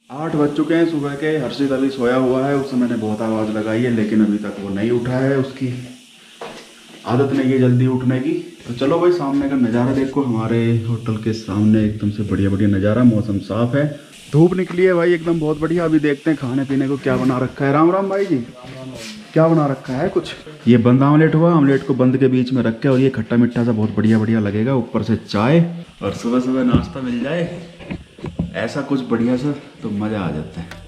8 बज चुके हैं सुबह के। हर्षित अभी सोया हुआ है, उससे मैंने बहुत आवाज़ लगाई है लेकिन अभी तक वो नहीं उठा है। उसकी आदत नहीं है जल्दी उठने की। तो चलो भाई, सामने का नज़ारा देखो। हमारे होटल के सामने एकदम से बढ़िया बढ़िया नज़ारा, मौसम साफ है, धूप निकली है भाई एकदम बहुत बढ़िया। अभी देखते हैं खाने पीने को क्या बना रखा है। राम राम भाई जी। क्या बना रखा है कुछ? ये बंद आमलेट हुआ, आमलेट को बंद के बीच में रख के, और ये खट्टा मीठा सा बहुत बढ़िया बढ़िया लगेगा। ऊपर से चाय, और सुबह सुबह नाश्ता मिल जाए ऐसा कुछ बढ़िया सा, तो मज़ा आ जाता है।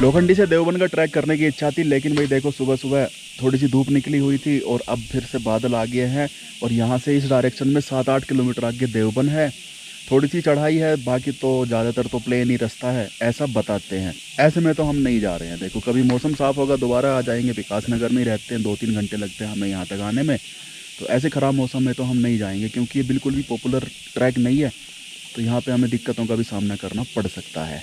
लोखंडी से देवबंद का ट्रैक करने की इच्छा थी, लेकिन भाई देखो सुबह सुबह थोड़ी सी धूप निकली हुई थी और अब फिर से बादल आ गए हैं। और यहाँ से इस डायरेक्शन में 7-8 किलोमीटर आगे देवबंद है। थोड़ी सी चढ़ाई है, बाकी तो ज़्यादातर तो प्लेन ही रास्ता है ऐसा बताते हैं। ऐसे में तो हम नहीं जा रहे हैं। देखो कभी मौसम साफ़ होगा दोबारा आ जाएंगे। विकास नगर में ही रहते हैं, 2-3 घंटे लगते हैं हमें यहाँ तक आने में। तो ऐसे ख़राब मौसम में तो हम नहीं जाएंगे, क्योंकि ये बिल्कुल भी पॉपुलर ट्रैक नहीं है। तो यहाँ पर हमें दिक्कतों का भी सामना करना पड़ सकता है।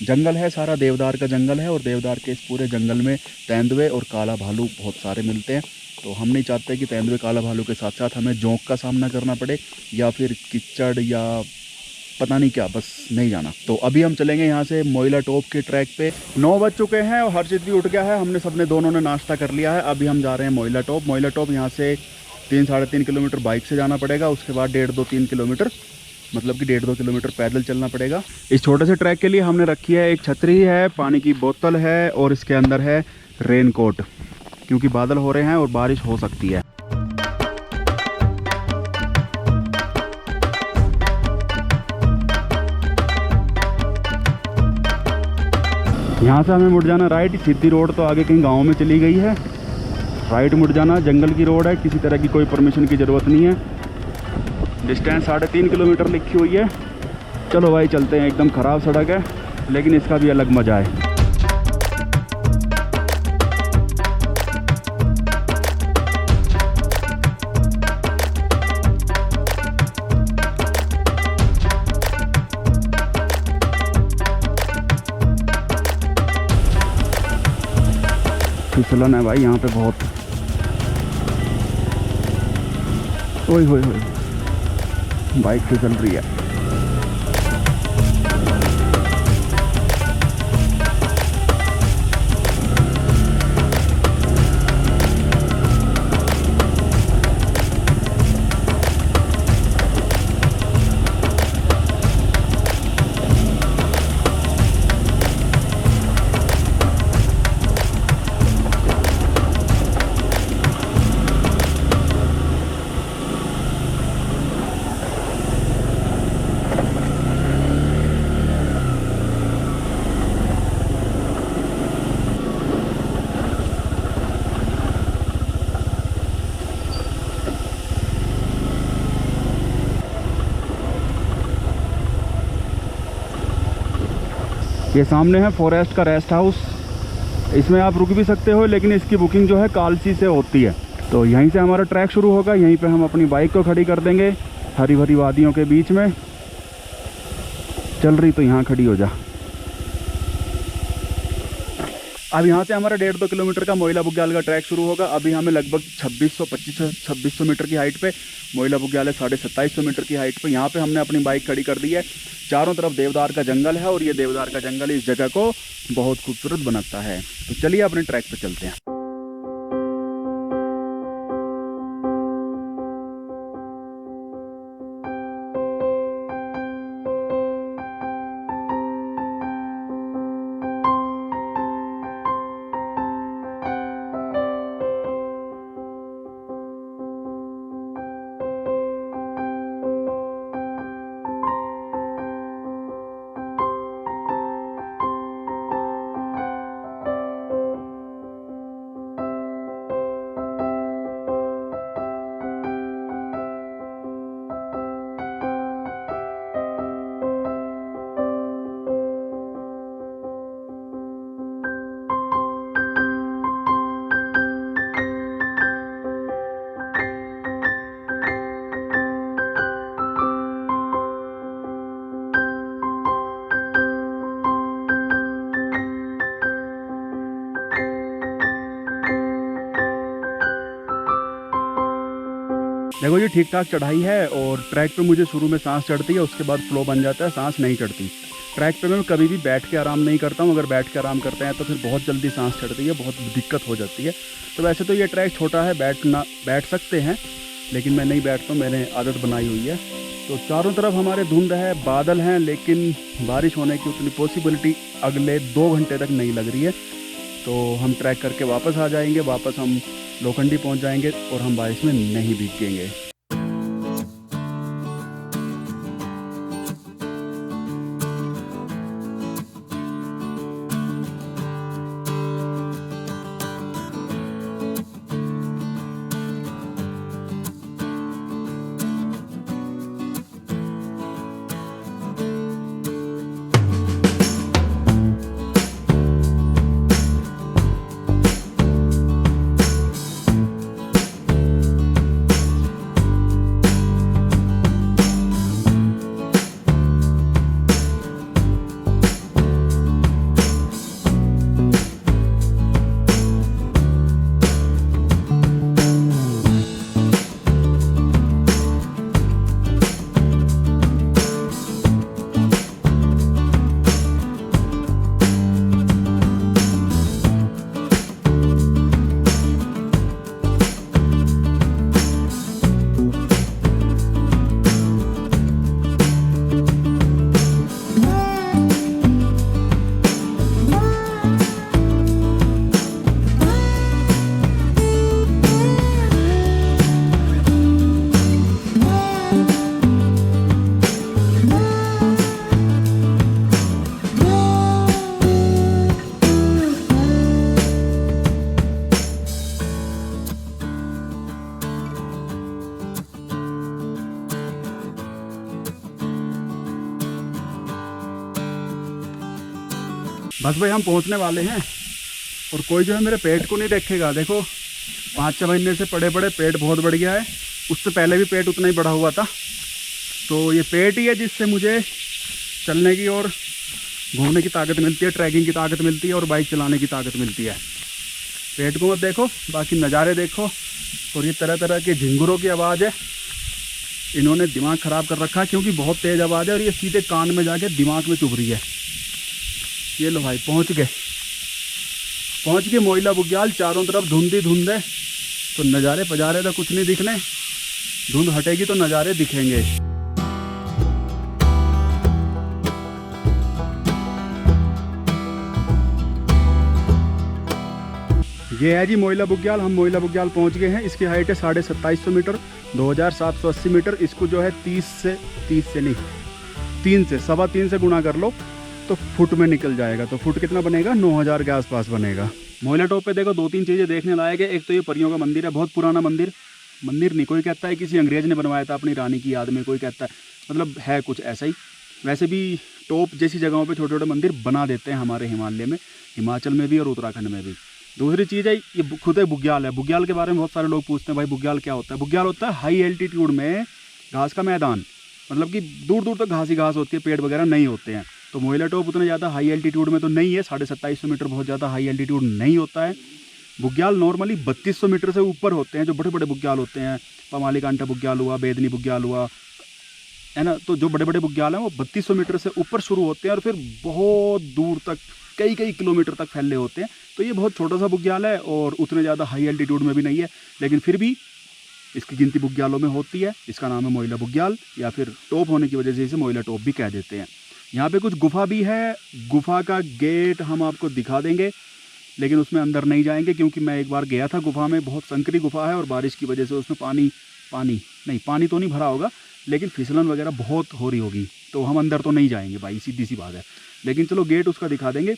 जंगल है सारा, देवदार का जंगल है, और देवदार के इस पूरे जंगल में तेंदुए और काला भालू बहुत सारे मिलते हैं। तो हम नहीं चाहते कि तेंदुए काला भालू के साथ साथ हमें जोंक का सामना करना पड़े, या फिर कीचड़, या पता नहीं क्या। बस नहीं जाना। तो अभी हम चलेंगे यहाँ से मोइला टॉप के ट्रैक पे। 9 बज चुके हैं और हर्षित भी उठ गया है। हमने सबने दोनों ने नाश्ता कर लिया है। अभी हम जा रहे हैं मोइला टॉप। मोइला टॉप यहाँ से 3-3.5 किलोमीटर बाइक से जाना पड़ेगा। उसके बाद 1.5-2-3 किलोमीटर, मतलब कि 1.5-2 किलोमीटर पैदल चलना पड़ेगा। इस छोटे से ट्रैक के लिए हमने रखी है एक छतरी है, पानी की बोतल है, और इसके अंदर है रेन कोट, क्योंकि बादल हो रहे हैं और बारिश हो सकती है। यहाँ से हमें मुड़ जाना राइट। सीधी रोड तो आगे कहीं गाँव में चली गई है। राइट मुड़ जाना, जंगल की रोड है, किसी तरह की कोई परमिशन की ज़रूरत नहीं है। डिस्टेंस 3.5 किलोमीटर लिखी हुई है। चलो भाई चलते हैं। एकदम ख़राब सड़क है लेकिन इसका भी अलग मज़ा है। फिसलन है भाई यहाँ पे बहुत। ओए होए होए, बाइक फिसल रही है। ये सामने है फॉरेस्ट का रेस्ट हाउस। इसमें आप रुक भी सकते हो, लेकिन इसकी बुकिंग जो है कालसी से होती है। तो यहीं से हमारा ट्रैक शुरू होगा। यहीं पे हम अपनी बाइक को खड़ी कर देंगे हरी भरी वादियों के बीच में। चल रही तो यहाँ खड़ी हो जा। अब यहाँ से हमारा 1.5-2 किलोमीटर का मोइला बुग्याल का ट्रैक शुरू होगा। अभी हमें लगभग 2600 मीटर की हाइट पे, मोइला बुग्याल है 2750 मीटर की हाइट पे, यहाँ पे हमने अपनी बाइक खड़ी कर दी है। चारों तरफ देवदार का जंगल है, और ये देवदार का जंगल इस जगह को बहुत खूबसूरत बनाता है। तो चलिए अपने ट्रैक पे चलते हैं। देखो ये ठीक ठाक चढ़ाई है और ट्रैक पे मुझे शुरू में सांस चढ़ती है, उसके बाद फ्लो बन जाता है, सांस नहीं चढ़ती। ट्रैक पे मैं कभी भी बैठ के आराम नहीं करता हूँ, अगर बैठ के आराम करते हैं तो फिर बहुत जल्दी सांस चढ़ती है, बहुत दिक्कत हो जाती है। तो वैसे तो ये ट्रैक छोटा है, बैठ सकते हैं, लेकिन मैं नहीं बैठता हूँ, मैंने आदत बनाई हुई है। तो चारों तरफ हमारे धुंध है, बादल हैं, लेकिन बारिश होने की उतनी पॉसिबिलिटी अगले 2 घंटे तक नहीं लग रही है। तो हम ट्रैक करके वापस आ जाएंगे, वापस हम लोखंडी पहुंच जाएंगे और हम बारिश में नहीं भीगेंगे। बस भाई हम पहुंचने वाले हैं और कोई जो है मेरे पेट को नहीं देखेगा। देखो 5-6 महीने से पड़े पड़े पेट बहुत बढ़ गया है, उससे पहले भी पेट उतना ही बढ़ा हुआ था। तो ये पेट ही है जिससे मुझे चलने की और घूमने की ताकत मिलती है, ट्रैकिंग की ताकत मिलती है और बाइक चलाने की ताकत मिलती है। पेट को मत देखो, बाकी नज़ारे देखो। और ये तरह तरह के झिंगुरों की आवाज़ है, इन्होंने दिमाग ख़राब कर रखा है क्योंकि बहुत तेज़ आवाज़ है और ये सीधे कान में जाके दिमाग में चुभ रही है। ये लो भाई पहुंच गए मोइला बुग्याल। चारों तरफ धुंध ही धुंध है, तो नज़ारे पजारे तो कुछ नहीं दिखने, धुंध हटेगी तो नज़ारे दिखेंगे। ये है जी मोइला बुग्याल। हम मोइला बुग्याल पहुंच गए हैं। इसकी हाइट है 2750 मीटर, 2780 मीटर। इसको जो है 3 से 3.25 से गुणा कर लो तो फुट में निकल जाएगा। तो फुट कितना बनेगा, 9000 के आसपास बनेगा। मोइला टॉप पे देखो 2-3 चीज़ें देखने लायक है। एक तो ये परियों का मंदिर है, बहुत पुराना मंदिर नहीं, कोई कहता है किसी अंग्रेज ने बनवाया था अपनी रानी की याद में, कोई कहता है मतलब है कुछ ऐसा ही। वैसे भी टॉप जैसी जगहों पे छोटे छोटे मंदिर बना देते हैं हमारे हिमालय में, हिमाचल में भी और उत्तराखंड में भी। दूसरी चीज़ है ये खुद एक बुग्याल है। बुग्याल के बारे में बहुत सारे लोग पूछते हैं भाई बुग्याल क्या होता है। बुग्याल होता है हाई एल्टीट्यूड में घास का मैदान, मतलब कि दूर दूर तक घास ही घास होती है, पेड़ वगैरह नहीं होते हैं। तो मोइला टॉप उतना ज़्यादा हाई एल्टीट्यूड में तो नहीं है, 2750 मीटर बहुत ज़्यादा हाई एल्टीट्यूड नहीं होता है। बुग्याल नॉर्मली 3200 मीटर से ऊपर होते हैं, जो बड़े बड़े बुग्याल होते हैं। पमालीकांठा बुग्याल हुआ, बेदनी बुग्याल हुआ, है ना। तो जो बड़े बड़े बुग्याल हैं वो 3200 मीटर से ऊपर शुरू होते हैं और फिर बहुत दूर तक कई किलोमीटर तक फैले होते हैं। तो ये बहुत छोटा सा बुग्याल है और उतने ज़्यादा हाई एल्टीट्यूड में भी नहीं है, लेकिन फिर भी इसकी गिनती बुग्यालों में होती है। इसका नाम है मोइला बुग्याल, या फिर टॉप होने की वजह से इसे मोइला टॉप भी कह देते हैं। यहाँ पे कुछ गुफा भी है, गुफा का गेट हम आपको दिखा देंगे, लेकिन उसमें अंदर नहीं जाएंगे क्योंकि मैं एक बार गया था गुफा में। बहुत संकरी गुफा है और बारिश की वजह से उसमें पानी तो नहीं भरा होगा, लेकिन फिसलन वगैरह बहुत हो रही होगी, तो हम अंदर तो नहीं जाएंगे भाई, सीधी सी बात है। लेकिन चलो गेट उसका दिखा देंगे।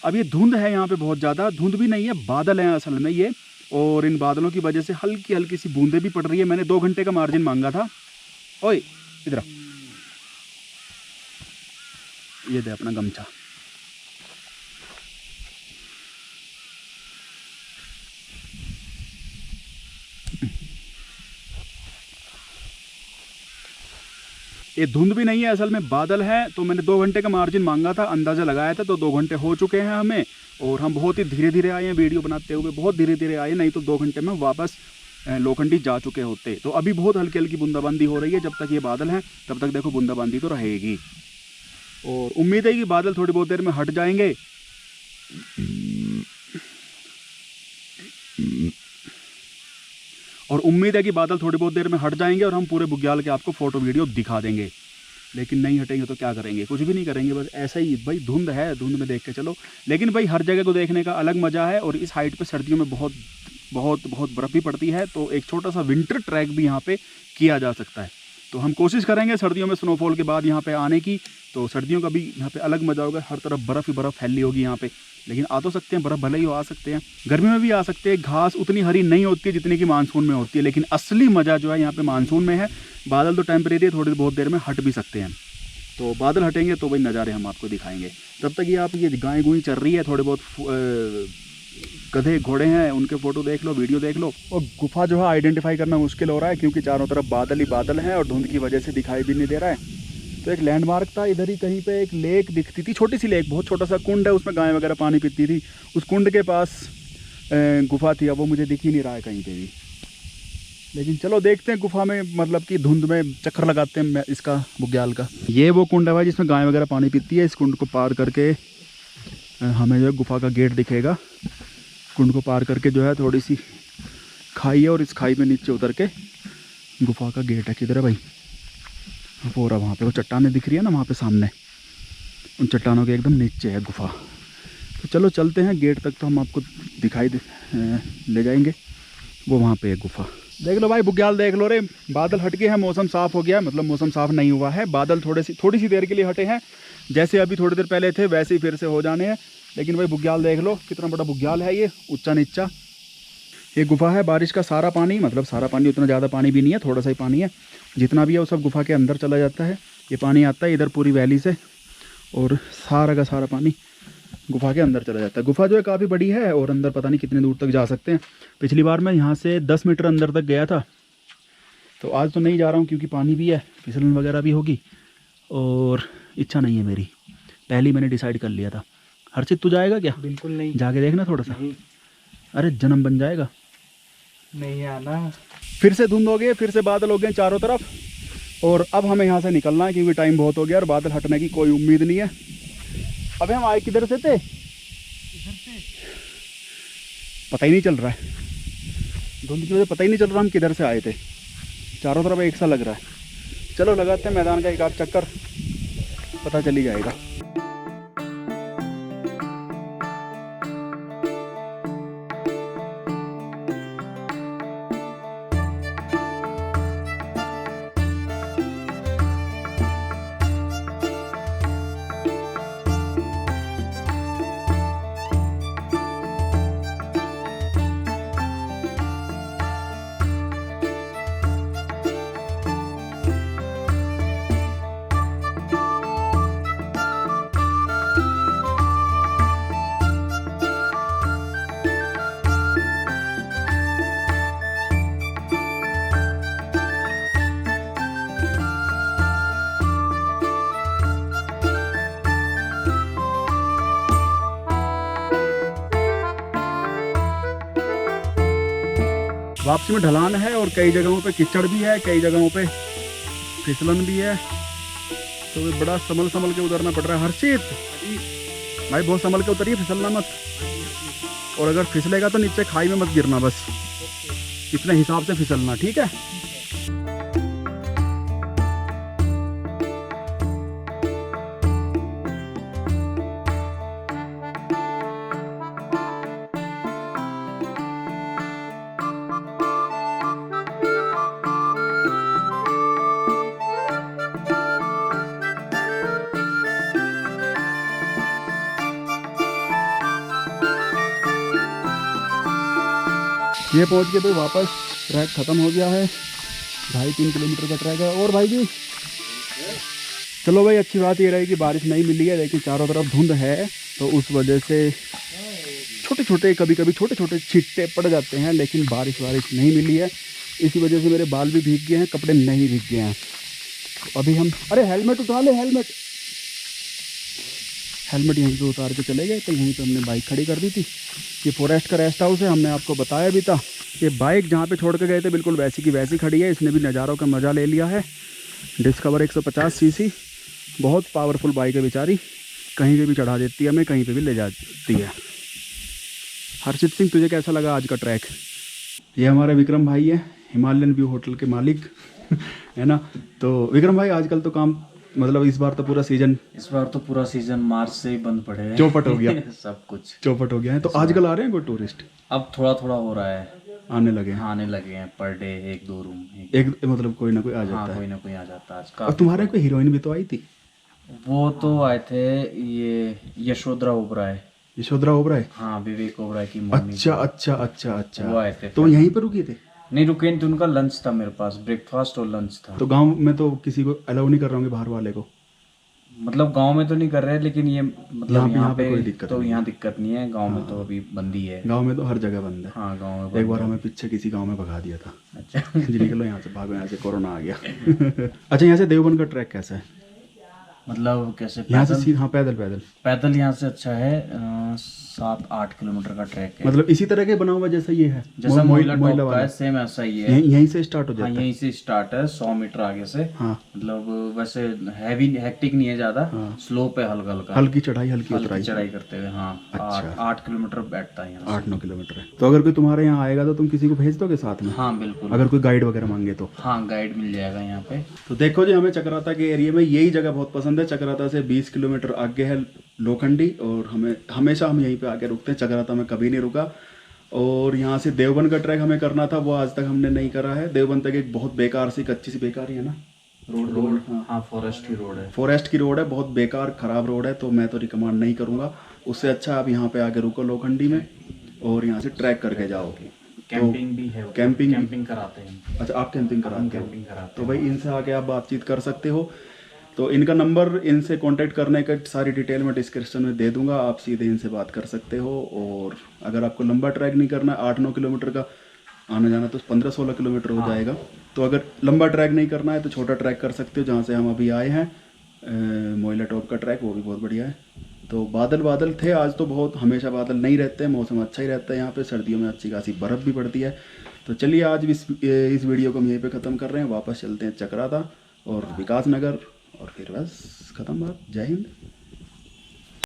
अब ये धुंध है यहाँ पे, बहुत ज़्यादा धुंध भी नहीं है, बादल हैं असल में ये, और इन बादलों की वजह से हल्की हल्की सी बूंदें भी पड़ रही है। मैंने 2 घंटे का मार्जिन मांगा था। ओए इधर ये दे अपना गमछा। ये धुंध भी नहीं है, असल में बादल है। तो मैंने 2 घंटे का मार्जिन मांगा था, अंदाज़ा लगाया था, तो 2 घंटे हो चुके हैं हमें। और हम बहुत ही धीरे धीरे आए हैं वीडियो बनाते हुए, बहुत धीरे धीरे आए, नहीं तो 2 घंटे में वापस लोखंडी जा चुके होते। तो अभी बहुत हल्की हल्की बूंदाबांदी हो रही है, जब तक ये बादल हैं तब तक देखो बूंदाबांदी तो रहेगी। और उम्मीद है कि बादल थोड़ी बहुत देर में हट जाएंगे। और उम्मीद है कि बादल थोड़ी बहुत देर में हट जाएंगे और हम पूरे बुग्याल के आपको फ़ोटो वीडियो दिखा देंगे। लेकिन नहीं हटेंगे तो क्या करेंगे, कुछ भी नहीं करेंगे, बस ऐसा ही भाई धुंध है, धुंध में देख के चलो। लेकिन भाई हर जगह को देखने का अलग मज़ा है। और इस हाइट पे सर्दियों में बहुत बहुत बहुत बर्फ़ भी पड़ती है, तो एक छोटा सा विंटर ट्रैक भी यहाँ पे किया जा सकता है। तो हम कोशिश करेंगे सर्दियों में स्नोफॉल के बाद यहाँ पे आने की। तो सर्दियों का भी यहाँ पे अलग मज़ा होगा, हर तरफ बर्फ़ ही बर्फ़ फैली होगी यहाँ पे। लेकिन आ तो सकते हैं, बर्फ़ भले ही आ सकते हैं, गर्मी में भी आ सकते हैं। घास उतनी हरी नहीं होती है जितनी कि मानसून में होती है, लेकिन असली मज़ा जो है यहाँ पे मानसून में है। बादल तो टेम्परेरी है, थोड़ी बहुत देर में हट भी सकते हैं। तो बादल हटेंगे तो वही नज़ारे हम आपको दिखाएंगे। तब तक ये आप ये गाय गुई चल रही है, थोड़े बहुत गधे घोड़े हैं, उनके फ़ोटो देख लो, वीडियो देख लो। और गुफा जो है आइडेंटिफाई करना मुश्किल हो रहा है, क्योंकि चारों तरफ बादल ही बादल हैं और धुंध की वजह से दिखाई भी नहीं दे रहा है। तो एक लैंडमार्क था, इधर ही कहीं पे एक लेक दिखती थी, छोटी सी लेक, बहुत छोटा सा कुंड है, उसमें गाय वगैरह पानी पीती थी। उस कुंड के पास गुफा थी, अब वो मुझे दिख ही नहीं रहा है कहीं पे भी। लेकिन चलो देखते हैं गुफा में, मतलब कि धुंध में चक्कर लगाते हैं इसका बुग्याल का। ये वो कुंड है भाई जिसमें गाय वगैरह पानी पीती है। इस कुंड को पार करके हमें जो है गुफा का गेट दिखेगा। कुंड को पार करके जो है थोड़ी सी खाई है और इस खाई में नीचे उतर के गुफा का गेट है। किधर है भाई? पूरा वहाँ पे वो चट्टानें दिख रही है ना वहाँ पे सामने, उन चट्टानों के एकदम नीचे है गुफा। तो चलो चलते हैं गेट तक, तो हम आपको दिखाई ले जाएंगे। वो वहाँ पे है गुफा। देख लो भाई बुग्याल देख लो रे, बादल हट गए हैं, मौसम साफ़ हो गया है। मतलब मौसम साफ़ नहीं हुआ है, बादल थोड़ी सी देर के लिए हटे हैं, जैसे अभी थोड़ी देर पहले थे वैसे ही फिर से हो जाने हैं। लेकिन भाई बुग्याल देख लो, कितना बड़ा बुग्याल है ये, ऊंचा नीचा। ये गुफा है, बारिश का सारा पानी, मतलब सारा पानी, उतना ज़्यादा पानी भी नहीं है, थोड़ा सा ही पानी है, जितना भी है वो सब गुफा के अंदर चला जाता है। ये पानी आता है इधर पूरी वैली से और सारा का सारा पानी गुफा के अंदर चला जाता है। गुफा जो है काफ़ी बड़ी है और अंदर पता नहीं कितने दूर तक जा सकते हैं। पिछली बार मैं यहाँ से 10 मीटर अंदर तक गया था, तो आज तो नहीं जा रहा हूँ क्योंकि पानी भी है, फिसलन वगैरह भी होगी और इच्छा नहीं है मेरी। पहले मैंने डिसाइड कर लिया था। हर्षित तू जाएगा क्या? बिल्कुल नहीं। जाके देखना थोड़ा सा। अरे जन्म बन जाएगा। नहीं आना। फिर से धुंध हो गए, फिर से बादल हो गए चारों तरफ, और अब हमें यहाँ से निकलना है क्योंकि टाइम बहुत हो गया और बादल हटने की कोई उम्मीद नहीं है। अबे हम आए किधर से थे? पता ही नहीं चल रहा है, धुंध की वजह पता ही नहीं चल रहा हम किधर से आए थे। चारों तरफ एक सा लग रहा है। चलो लगाते हैं मैदान का एक आध चक्कर, पता चल ही जाएगा। वापसी में ढलान है और कई जगहों पे कीचड़ भी है, कई जगहों पे फिसलन भी है, तो बड़ा संभल संभल के उतरना पड़ रहा है। हर्षित भाई बहुत संभल के उतरिए, फिसलना मत, और अगर फिसलेगा तो नीचे खाई में मत गिरना, बस इतने हिसाब से फिसलना, ठीक है। ये पहुंच के भाई वापस ट्रैक ख़त्म हो गया है, 2.5-3 किलोमीटर का ट्रैक है। और भाई जी चलो भाई, अच्छी बात ये रही कि बारिश नहीं मिली है, लेकिन चारों तरफ धुंध है, तो उस वजह से छोटे छोटे कभी कभी छोटे छोटे छिट्टे पड़ जाते हैं, लेकिन बारिश नहीं मिली है। इसी वजह से मेरे बाल भी भीग गए हैं, कपड़े नहीं भीग गए हैं। तो अभी हम, अरे हेलमेट उतार ले, हेलमेट यहीं पे उतार के चले गए। तो यहीं पे हमने बाइक खड़ी कर दी थी। ये फॉरेस्ट का रेस्ट हाउस है, हमने आपको बताया भी था। ये बाइक जहाँ पे छोड़ के गए थे बिल्कुल वैसी की वैसी खड़ी है, इसने भी नज़ारों का मज़ा ले लिया है। डिस्कवर 150 सीसी, बहुत पावरफुल बाइक है बेचारी, कहीं पे भी चढ़ा देती है हमें, कहीं पे भी ले जाती है। हर्षित सिंह, तुझे कैसा लगा आज का ट्रैक? ये हमारे विक्रम भाई है, हिमालयन व्यू होटल के मालिक है ना। तो विक्रम भाई, आजकल तो काम मतलब इस बार तो पूरा सीजन मार्च से ही बंद पड़े हैं। चौपट हो गया सब कुछ चौपट हो गया है। तो आजकल आ रहे हैं कोई टूरिस्ट? अब थोड़ा थोड़ा हो रहा है, आने लगे हैं? आने लगे हैं पर डे, एक दो रूम एक मतलब कोई ना कोई आ जाता हाँ, है। कोई ना कोई आ जाता है आज का। और तुम्हारे कोई हीरोइन भी तो आई थी? वो तो आए थे, ये यशोधरा ओबराय। यशोधरा ओबराय? हाँ, विवेक ओबराय की मम्मी। अच्छा अच्छा अच्छा अच्छा, वो आए थे। तो यहीं पर रुके थे? नहीं रुके नहीं, तो उनका लंच था मेरे पास, ब्रेकफास्ट और लंच था। तो गांव में तो किसी को अलाउ नहीं कर रहे होंगे बाहर वाले को? मतलब गांव में तो नहीं कर रहे, लेकिन ये मतलब यहाँ पे कोई दिक्कत तो नहीं यहाँ दिक्कत नहीं है। गांव में तो अभी बंदी है। गांव में तो हर जगह बंद है। हाँ, गांव में एक बार हमें पीछे किसी गांव में भगा दिया था। अच्छा जी निकलो यहाँ से, भागो यहाँ से, कोरोना आ गया। अच्छा, यहाँ से देवबंद का ट्रैक कैसा है? मतलब कैसे? यहाँ से हाँ, पैदल पैदल पैदल यहाँ से अच्छा है, 7-8 किलोमीटर का ट्रैक है। मतलब इसी तरह के बना हुआ जैसा ये है, जैसा मोइला मोइला टॉप का वाला है, सेम ऐसा ही है। यहीं से स्टार्ट हो हाँ, जाता है? यहीं से स्टार्ट है, 100 मीटर आगे से। हाँ, मतलब वैसे हैवी हेक्टिक नहीं है ज्यादा, स्लो पे हल्का हल्का, हल्की चढ़ाई हल्की हल्की उतराई। चढ़ाई करते हुए। हाँ, अच्छा। 8 किलोमीटर बैठता है यहाँ 8-9 किलोमीटर है। तो अगर कोई तुम्हारे यहाँ आएगा तो तुम किसी को भेज दोगे साथ में? से। हाँ बिल्कुल, अगर कोई गाइड वगैरह मांगे तो? हाँ, गाइड मिल जाएगा यहाँ पे। तो देखो जी, हमें चक्राता के एरिया में यही जगह बहुत पसंद है। चक्राता से 20 किलोमीटर आगे है लोखंडी, और हम हमेशा यहीं पे आके रुकते हैं। चक्राता में कभी नहीं रुका। और यहाँ से देवबंद का ट्रैक हमें करना था, वो आज तक हमने नहीं करा है। देवबंद तक एक बहुत बेकार सी, कच्ची सी, बेकार ही है ना रोड। हाँ, फॉरेस्ट की रोड है। फॉरेस्ट की रोड है, बहुत बेकार खराब रोड है, तो मैं तो रिकमेंड नहीं करूँगा। उससे अच्छा आप यहाँ पे आके रुको लोखंडी में, और यहाँ से ट्रैक करके जाओ। कैंपिंग भी है, कैंपिंग कराते हैं। अच्छा, आप कैंपिंग कराते हो? कैंपिंग कराते तो भाई इनसे आके आप बातचीत कर सकते हो। तो इनका नंबर, इनसे कांटेक्ट करने का सारी डिटेल मैं डिस्क्रिप्शन में दे दूंगा, आप सीधे इनसे बात कर सकते हो। और अगर आपको लंबा ट्रैक नहीं करना, 8-9 किलोमीटर का आना जाना, तो 15-16 किलोमीटर हो जाएगा। तो अगर लंबा ट्रैक नहीं करना है तो छोटा ट्रैक कर सकते हो, जहाँ से हम अभी आए हैं, मोइला टॉप का ट्रैक, वो भी बहुत बढ़िया है। तो बादल थे आज तो बहुत, हमेशा बादल नहीं रहते हैं, मौसम अच्छा ही रहता है यहाँ पे। सर्दियों में अच्छी खासी बर्फ़ भी पड़ती है। तो चलिए आज इस वीडियो को हम यहीं पे ख़त्म कर रहे हैं। वापस चलते हैं चक्राता और विकास नगर, और फिर बस ख़त्म बात। जय हिंद।